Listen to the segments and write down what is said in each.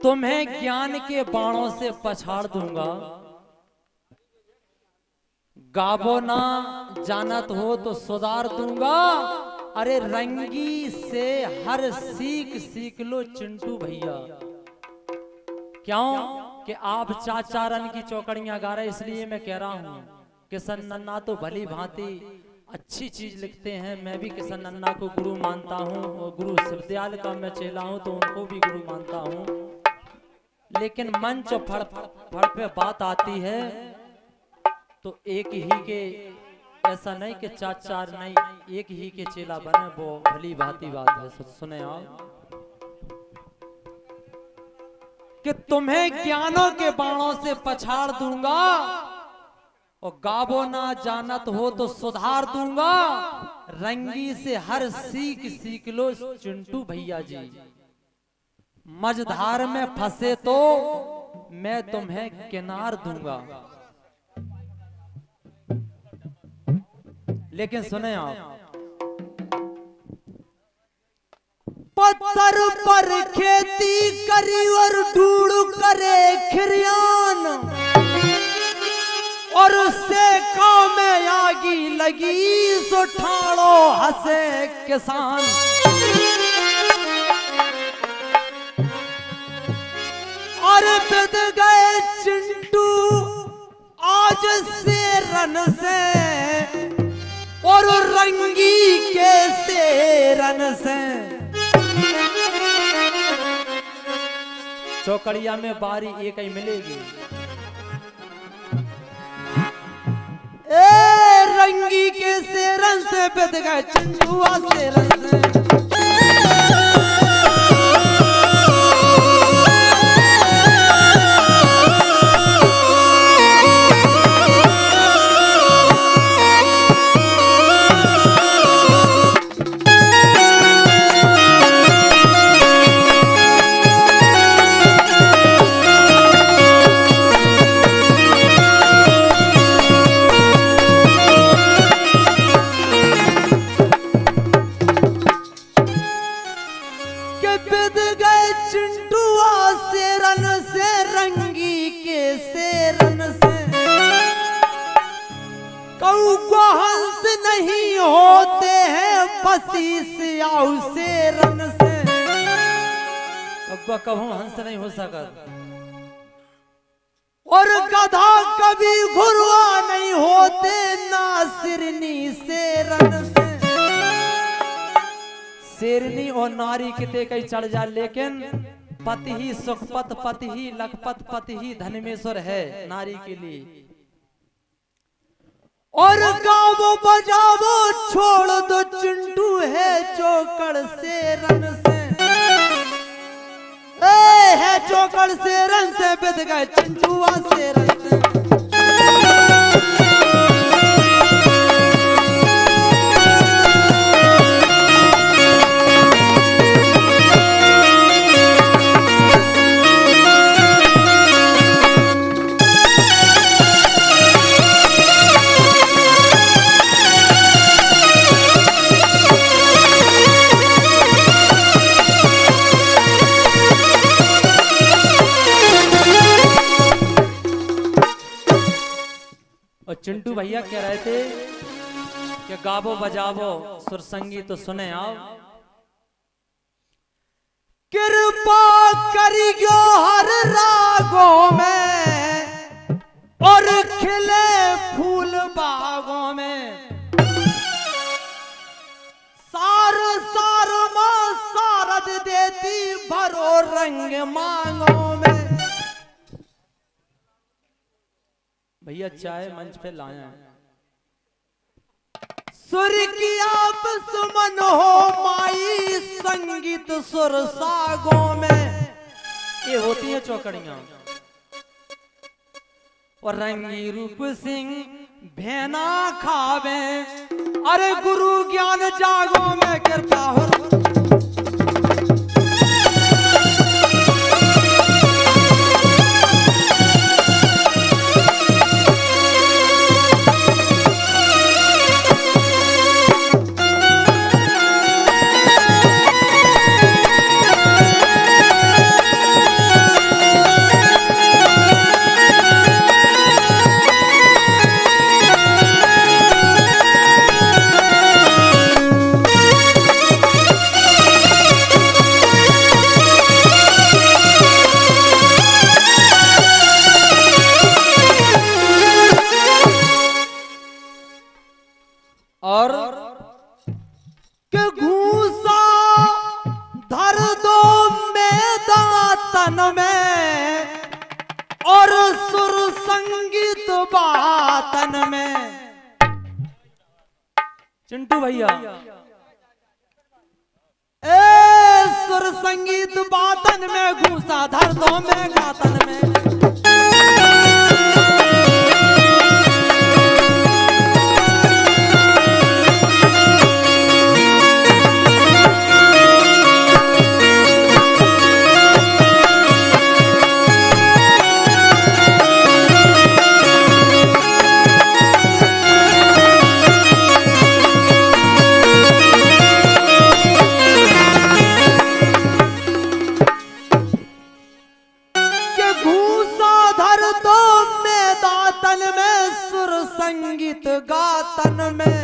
तुम्हें ज्ञान के बाणों से पछाड़ दूंगा, गाबो ना जानत हो तो सुधार दूंगा। अरे रंगी से हर सीख सीख लो चिंटू भैया। क्यों कि आप चाचा रन की चौकड़ियां गा रहे, इसलिए मैं कह रहा हूं किशन नन्ना तो भली भांति अच्छी चीज लिखते हैं। मैं भी किशन नन्ना को गुरु मानता हूं और गुरु शिवदयाल का मैं चेला हूं तो उनको भी गुरु मानता हूं। लेकिन मंच और फड़ पे बात आती है तो एक ही के, ऐसा नहीं कि चाचा नहीं, एक ही के चेला बने, वो भली भांति बात है। सुने आप कि तुम्हें ज्ञानों के बाणों से पछाड़ दूंगा और गाबो ना जानत हो तो सुधार दूंगा। रंगी से हर सीख सीख लो चिंटू भैया जी। मझधार में फंसे तो मैं तुम्हें किनार दूंगा। लेकिन सुने आप, पत्थर पर खेती करी और ढूंढ करे खिरियान, और उससे काम में आगी लगी सो ठाड़ो हंसे किसान। और बिद गए चिंटू आज से रन से, और रंगी के से रन से। चौकड़िया में बारी एक ही मिलेगी। ए रंगी के सेरन से बिद गए चिंटुआ सेरन से। नहीं होते हैं पसीस से रन से। अब कहूं हंस नहीं हो सका। और गधा कभी घुरवा नहीं होते नासिरनी से रन से। शेरनी और नारी किते कई चढ़ जा, लेकिन पति ही सुखपत, पति ही लखपत, पति ही धनमेश्वर है नारी के लिए। और गावो बजावो छोड़ दो चिंटू है चौकड़ से रन से। है चौकड़ से रन से बिद गए चिंटुआ से रन से। चिंटू भैया कह रहे थे कि गावो बजावो सुर संगीत तो सुने आओ। कृपा करियो हर रागों में और खिले फूल बागों में। सार सार मां सारद देती भरो रंग मांगों में। भैया चाय मंच पे लाया है। सुर की आप सुमन हो माई संगीत सुर सागों में। ये होती है चौकड़ियां। और रंगी रूप सिंह भेना खावे, अरे गुरु ज्ञान जागो में कृपा हो। धर दो मैदान में और सुर संगीत बातन में। चिंटू भैया ए सुर संगीत बातन में घूसा धर दो मैं गातन में। संगीत गातन में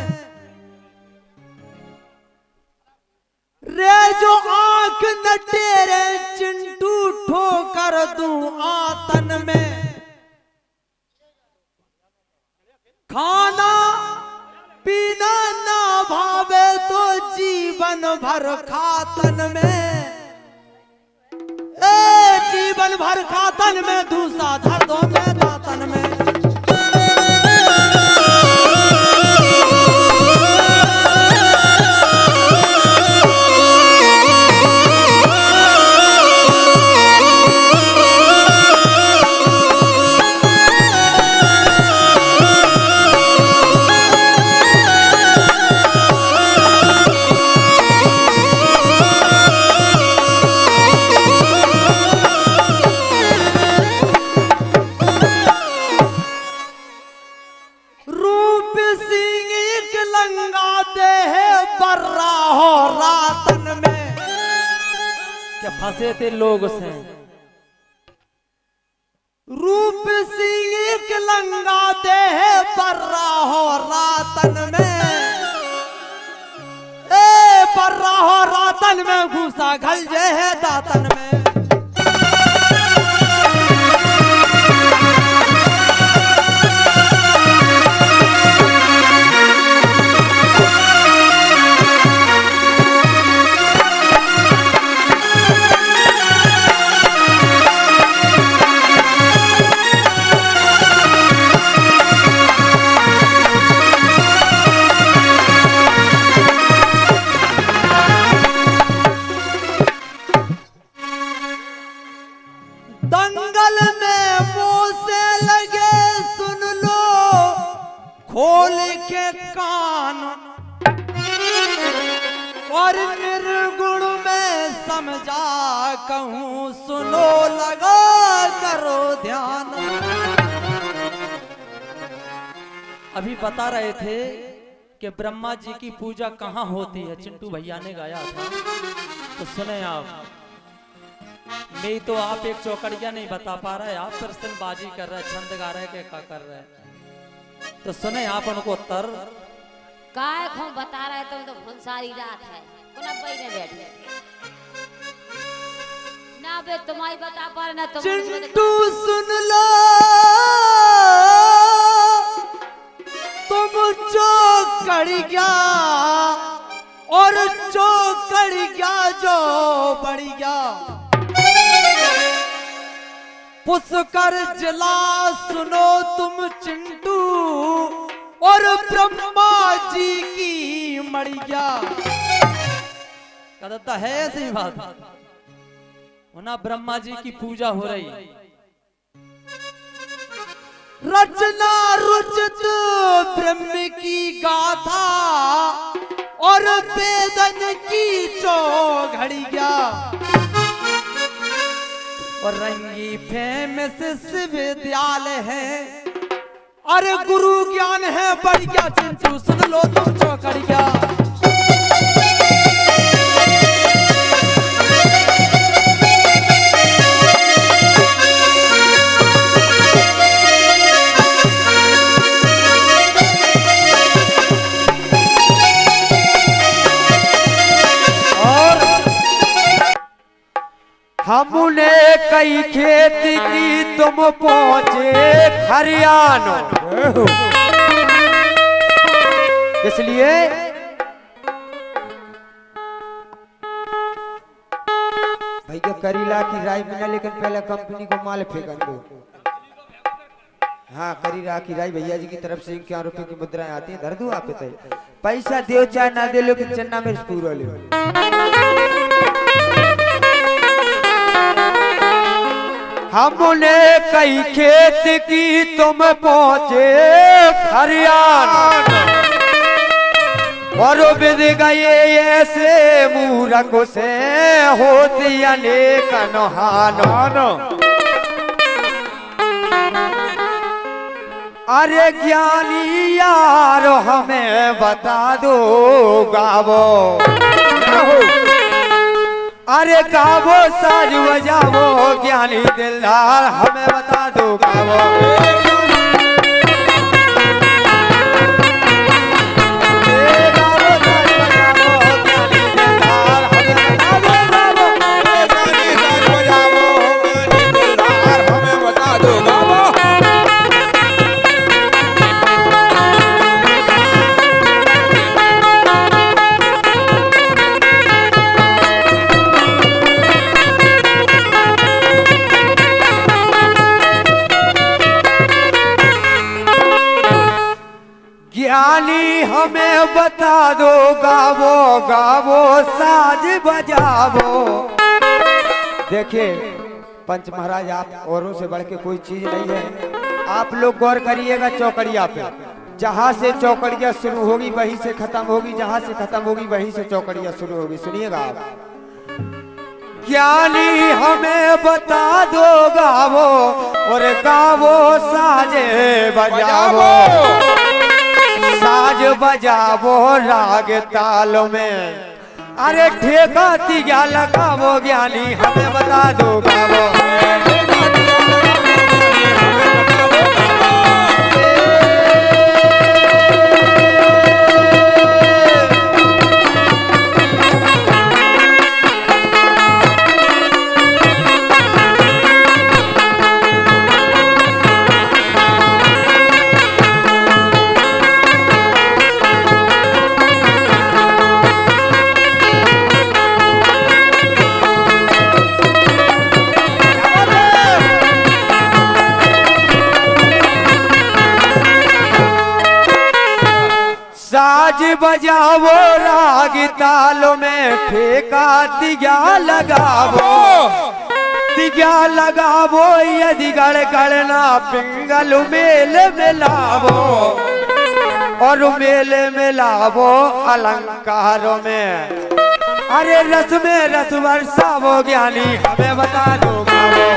रे जो आंख न टेरे चिंटू ठोकर दूं आतन में। खाना पीना ना भावे तो जीवन भर खातन में। जीवन भर खातन में धूसा धर दो मैं दातन में। फंसे थे लोग से रूप सिंह एक लंगा दे बर्रा हो रातन में। बर्रा हो रातन में घुसा घल जे है दातन में। दंगल में मोसे लगे सुन लो खोल के कान और निर्गुण में समझा कहूँ सुनो लगा करो ध्यान। अभी बता रहे थे कि ब्रह्मा जी की पूजा कहाँ होती है, चिंटू भैया ने गाया था तो सुने आप। मैं तो आप एक चौकड़िया नहीं बता पा रहे, आप प्रश्नबाजी कर रहे, छंद गा रहे के क्या कर रहे, तो सुने आप उनको उत्तर। काय को बता रहे तुम तो बहुत सारी रात है कोना बैठे बैठे ना बे तुम्हारी बता पा रहे ना तुम। चिंटू सुन लो तुम चौकड़िया और चौकड़िया जो बढ़िया पुष्कर जिला सुनो तुम चिंटू और ब्रह्मा जी की मड़िया। कहता है ऐसी बात ना, ब्रह्मा जी की पूजा हो रही। रचना रुचित ब्रह्म की गाथा और वेदन की चौघड़िया और रंगी फेमस विश्वविद्यालय है। अरे गुरु ज्ञान है बढ़िया चिंटू सुन लो तुम चौकड़िया। हमने कई खेत की तुम पहुंचे हरियाणा, इसलिए भैया करीला की राय मिला, लेकिन पहले कंपनी को माल फेंकन दो। हाँ करीला की राय भैया जी की तरफ से 51 रुपए की मुद्राएं आती हैं, धर दो आप पे पैसा दो चाहे ना दे, लो कि चन्ना में पूरा लो। हमने कई खेत की तुम पहुंचे हरियाणा, और बिद गए ऐसे मूरख से होती अनेक नहानो। अरे ज्ञानी यार हमें बता दो गावो, अरे गावो साज बजावो, ज्ञानी दिलदार हमें बता दो गावो। ज्ञानी हमें बता दो गावो गावो साज बजावो। देखिए पंच महाराज, आप औरों से बढ़ के कोई चीज नहीं है। आप लोग गौर करिएगा चौकड़िया पे, जहां से चौकड़िया शुरू होगी वहीं से खत्म होगी, जहां से खत्म होगी वहीं से चौकड़िया शुरू होगी। सुनिएगा आप। ज्ञानी हमें बता दो गावो, और गावो साजे बजावो, साज बजावो राग ताल में, अरे ठेका तिया लगावो, ज्ञानी हमें बता दो गावो। साज बजावो राग तालों में, ठेका तिया लगावो, तिया लगावो यदि गड़ गड़ना पिंगल मेल मिलावो, और मेल मिलावो अलंकारों में, अरे रस में रस बरसावो, ज्ञानी हमें बता दो गावो।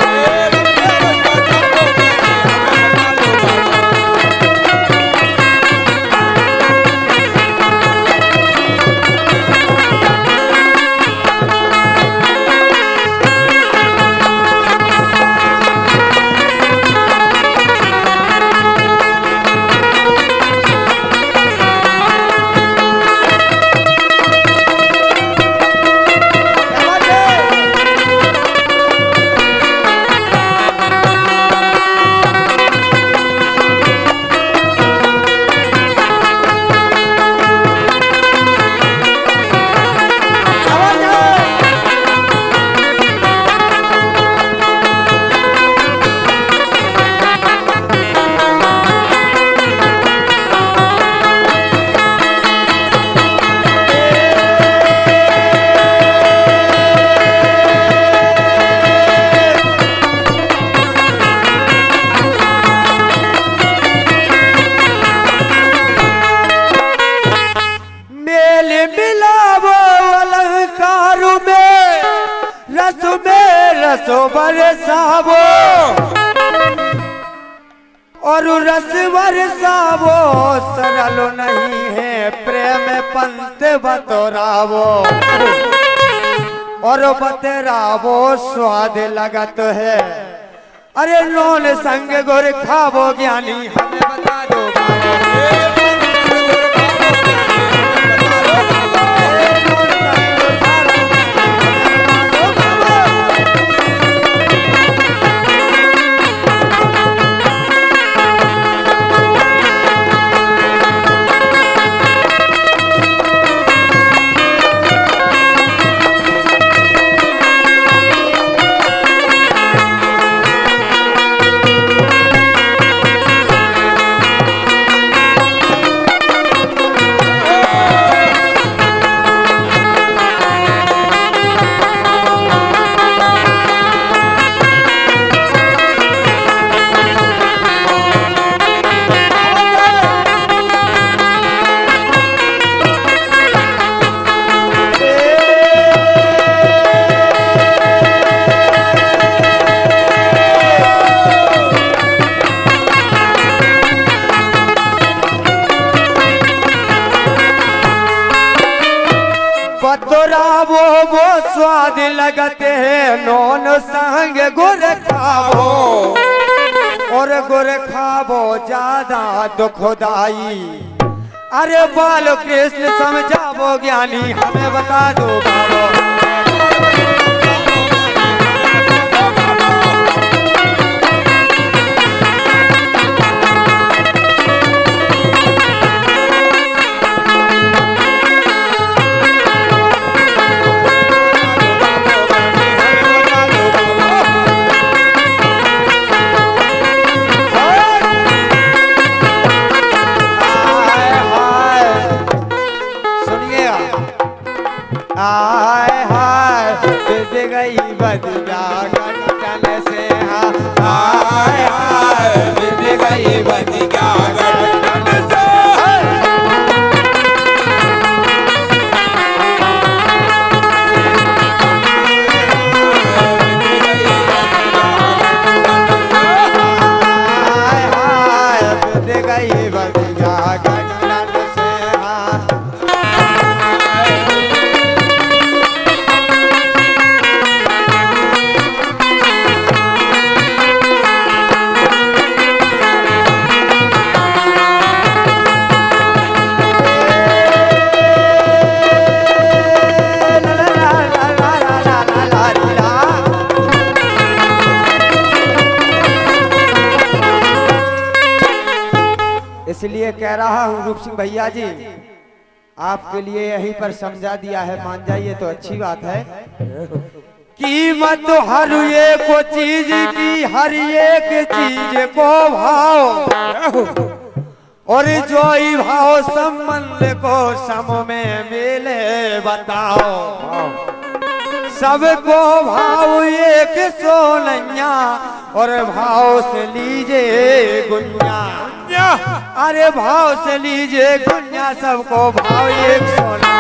रसो बरसावो, और रस बरसावो, सरल नहीं है प्रेम पंत बतरावो, और बतरावो स्वाद लगत है, अरे नोन संग गुर खावो, ज्ञानी हमें बता दो। लगते हैं नौन संग गुर खाबो और गुर खाबो ज्यादा दुखदाई। अरे बाल कृष्ण समझावो ज्ञानी हमें बता दो बाबो। हाय हाय बिद गई बदिया गंटन से हाय हाय बिद गई बदिया गंटन से। हाय हाय बिद गई बदिया गंटन से इसलिए कह रहा हूँ रूप सिंह भैया जी, आपके लिए यहीं पर समझा दिया है, मान जाइए तो अच्छी बात है। कीमत हर एक चीज की, हर एक चीज को भाव, और जो ही भाव संबंध को सम में मिले बताओ। सबको भाव एक सोनैया और भाव से लीजिए गुनिया। अरे भाव से लीजिए गुनिया, सबको भाव एक सोना।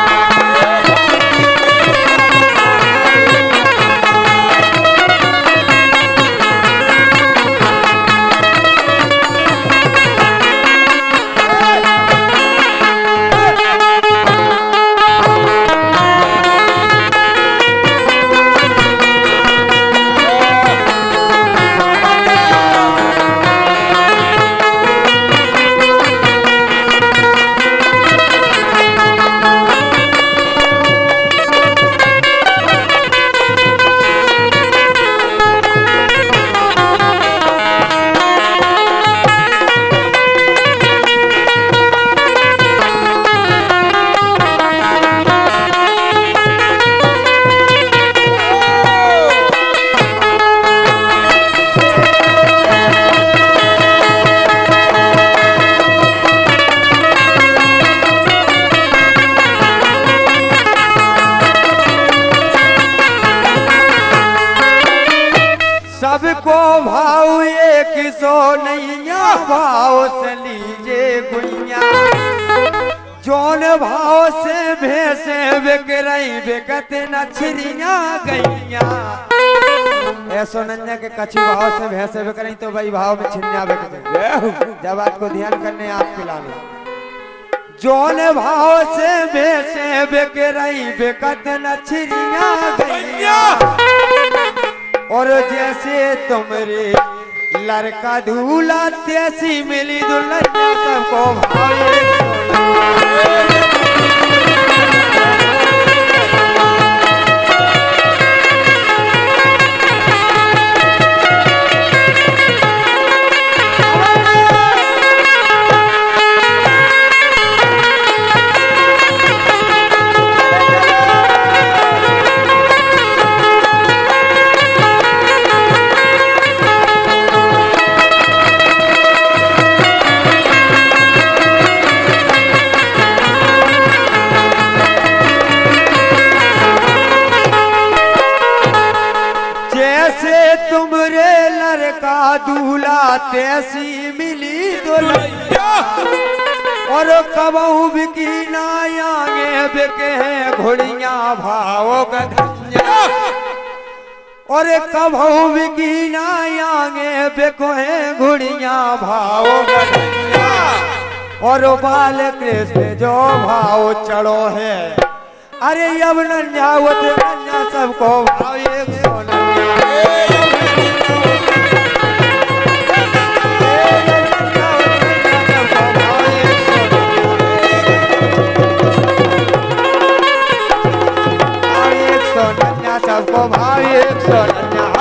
सबको भाव एक सो नैया, भाव से लीजिए गुनिया। जौन भाव से भैंसे बिक रही बिकत न छिरिया गैया। ऐसो नन्या के कच्ची भाव से भैंसे बिक रही तो भाई भाव में छिरिया बिक गई। जब बात को ध्यान करने आपके लाने, जौन भाव से भैंसे बिक रही बिकत न छिरिया गैया। और जैसे तुमरे लड़का दूल्हा तैसी मिली दुल्हनिया, सबको भाव। तुमरे लड़का दूल्हा तैसी मिली दुल्हनिया। और कबहू बिकी ना आगे बिके हैं घोड़िया भाव गधनिया। और कबहू बिकी ना आगे बिको हैं घोड़िया भाव गधनिया। और बाल कृष्ण जो भाव चढ़ो है, अरे अब नन्या होते नन्या सबको भाव एक सौ नन्या सबको भाव एक सौ नन्या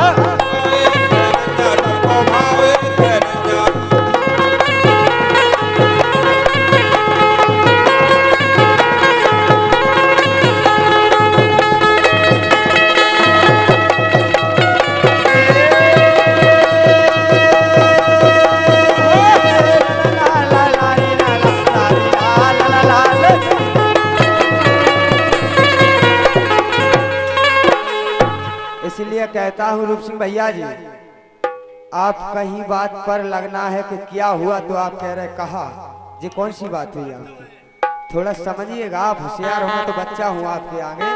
इसलिए कहता हूँ रूप सिंह भैया जी, आप कहीं बात पर लगना है कि क्या हुआ तो आप कह रहे कहा, ये कौन सी बात हुई आपकी? थोड़ा समझिएगा, आप होशियार हो तो बच्चा हूँ आपके आगे।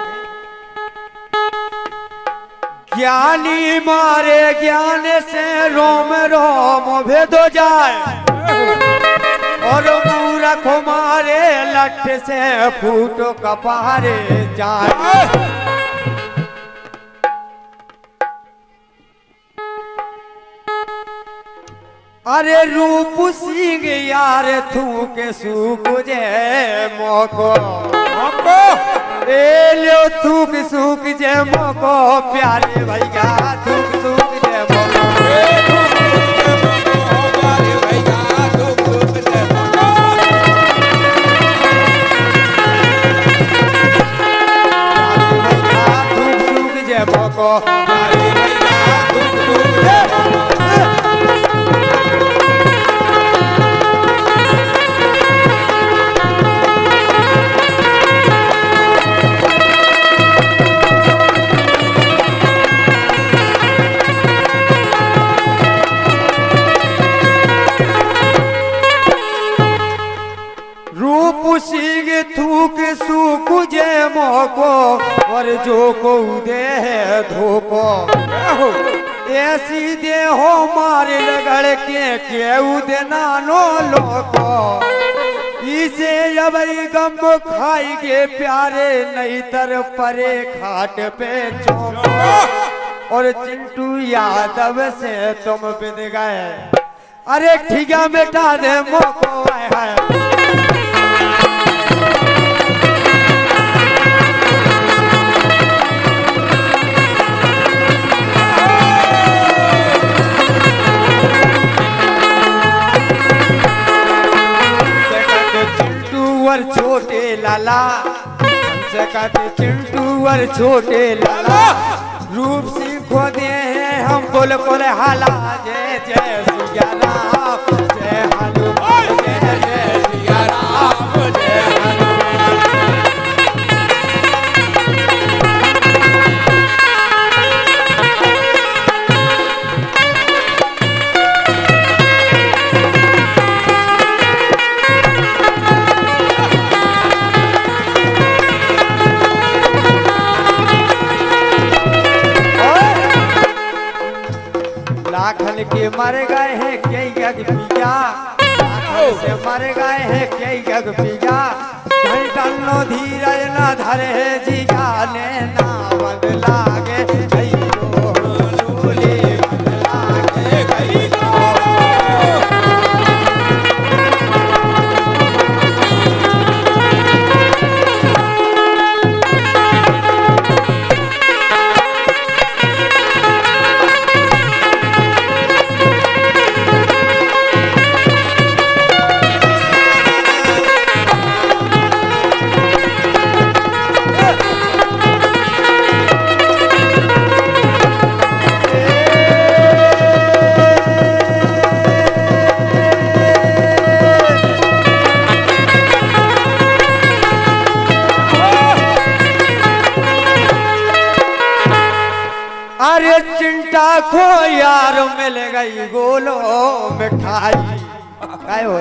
ज्ञानी मारे ज्ञान से रोम रोम भेदो जाए और मूर्ख मारे लठ से फूटो कपारे जाए। अरे रूप सिंह यार थूक सूख जे मोको ए लो थूक सूख जे मोको प्यारे भैया थूक सूख जे मोको प्यारे भैया थूक सूख जे मोको थूक सूख जे मोको प्यारे भैया थूक सूख जे मोको। सिंह थूक सूख जे मोको और जो को दे धोको ऐसी दे हो मारे रगड़ के उदे नानो लोको इसे जब गम खाई के प्यारे नहीं तर परे खाट पे चौको और चिंटू यादव से तुम बिद गए। अरे ठिगा मिटा दे मोको है छोटे लाला हमसे कहते चिंटू और छोटे लाला रूप सिंह को दे हैं हम बोल बोल हाला जय जय सिया राम जय हनुमान जय जय सिया राम जय हनुमान। लाखन के मर गए हैं कई जग पिया से मर गए हैं कई जग पिया घंटन नो धीरज न धरे जी जाने ना बदला गे अरे चिंटा खो यार मिल गई गोलो मिठाई काय हो।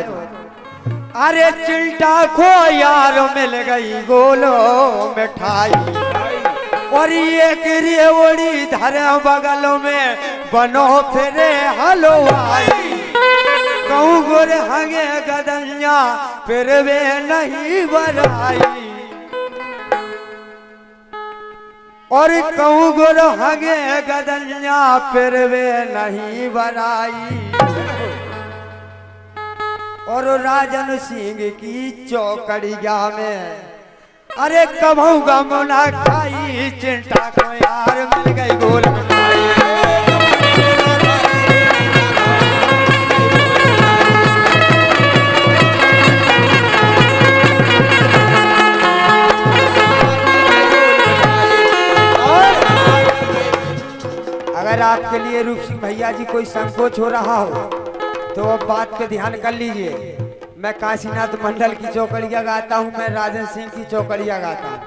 अरे चिंटा खो यार मिल गई गोलो मिठाई और एक रेवड़ी धरे बगल में बनो फिरे हलवाई कहूँ गोर हंगे गदनिया फिर वे नहीं बराई और कहूँ गुर हगे गदनिया फिर वे नहीं बनाई। और राजन सिंह की चौकड़िया में अरे कभू गम ना खाई, चिंटा को यार मिल गई गोल मिठाई। अगर आपके लिए रूप सिंह भैया जी कोई संकोच हो रहा हो तो अब बात पे ध्यान कर लीजिए। मैं काशीनाथ मंडल की चौकड़िया गाता हूँ, मैं राजन सिंह की चौकड़िया गाता हूँ।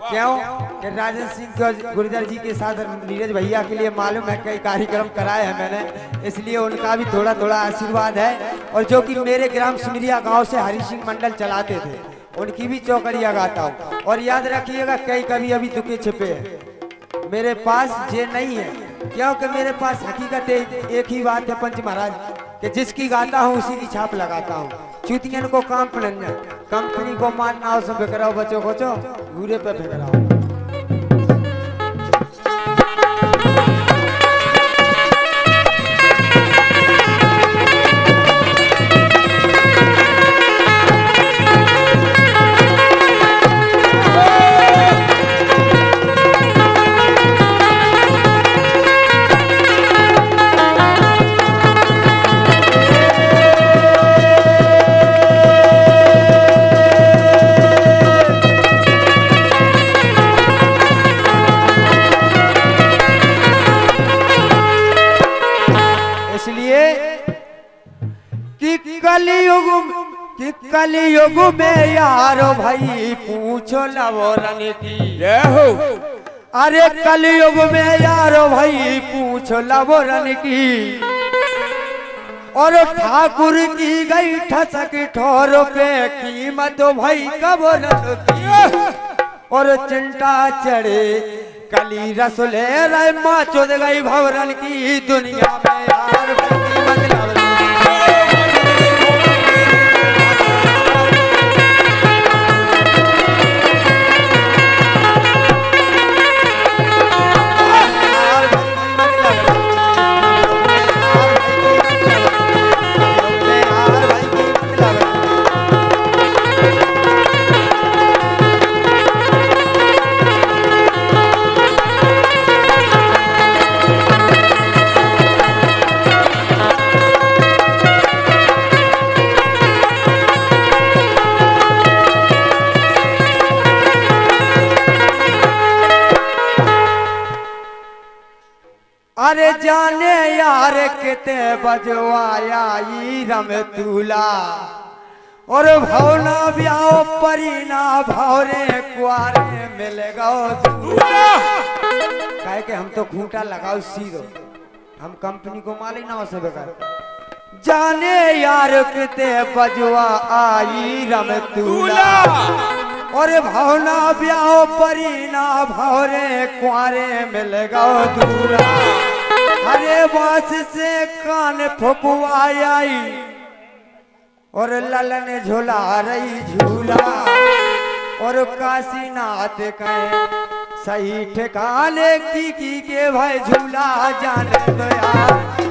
क्यों कि राजन सिंह को गुर्जर जी के साथ नीरज भैया के लिए मालूम है कई कार्यक्रम कराए हैं मैंने, इसलिए उनका भी थोड़ा थोड़ा आशीर्वाद है। और जो कि मेरे ग्राम सिमरिया गांव से हरि सिंह मंडल चलाते थे, उनकी भी चौकड़िया गाता हूँ। और याद रखिएगा कई कभी अभी दुखे छिपे हैं, मेरे पास ये नहीं है, क्योंकि मेरे पास हकीकत एक ही बात है पंच महाराज कि जिसकी गाता हूँ उसी की छाप लगाता हूँ। चूतियन को काम पड़ना, कंपनी को मानना, उसमें फेंकराओ बच्चों को चो घूरे पे फेंकराओ। कलयुग में यारो भाई पूछो लवरन की। अरे कलयुग में यारो भाई पूछो लवरन की। और ठाकुर की गई ठसक ठोर पे कीमत भाई कबरन की। और चिंटा चढ़े कली रसुले रे माँ चुद गई भवरन की। दुनिया में यार भाई कीमत अरे जाने यार किते बजवाया ई रम तूला। और भवना ब्याओ परिना भवरे कुआरे मिल गओ कहे के हम तो खूंटा लगाओ सीधो, हम कंपनी को माली ना से बेकार। जाने यार किते बजवा आई रम तूला। और भवना ब्याओ परिना भवरे कुआरे मिल गओ दूरा। अरे बास से कान फुकवाई और ललन झूला रही झूला। और काशीनाथ कहे सही ठिकाने की के भाई झूला जाने दो यार।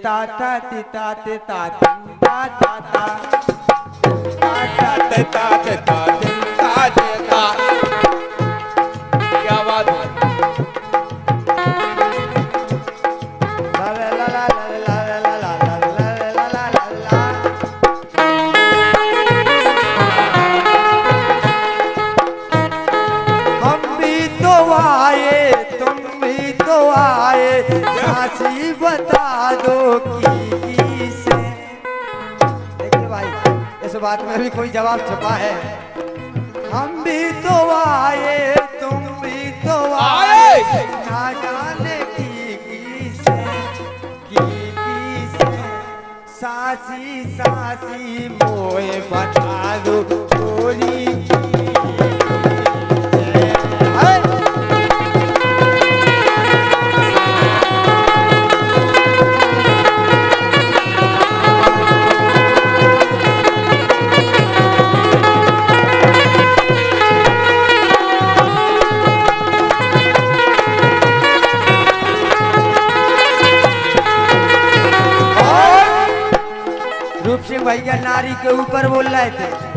ताता तिता तिता तिता ताता ताता तिता तिता तिता तिता। क्या बात है। ला ला ला ला ला ला ला ला ला ला ला। हम भी तो आए तुम भी तो आए बता दो की से। देखिए भाई इस बात में भी कोई जवाब छुपा है। हम भी तो आए तुम भी तो आए, ना जाने की से सासी सासी मोए बता दो चोरी की से। रूप सिंह भैया नारी के ऊपर बोल रहे थे।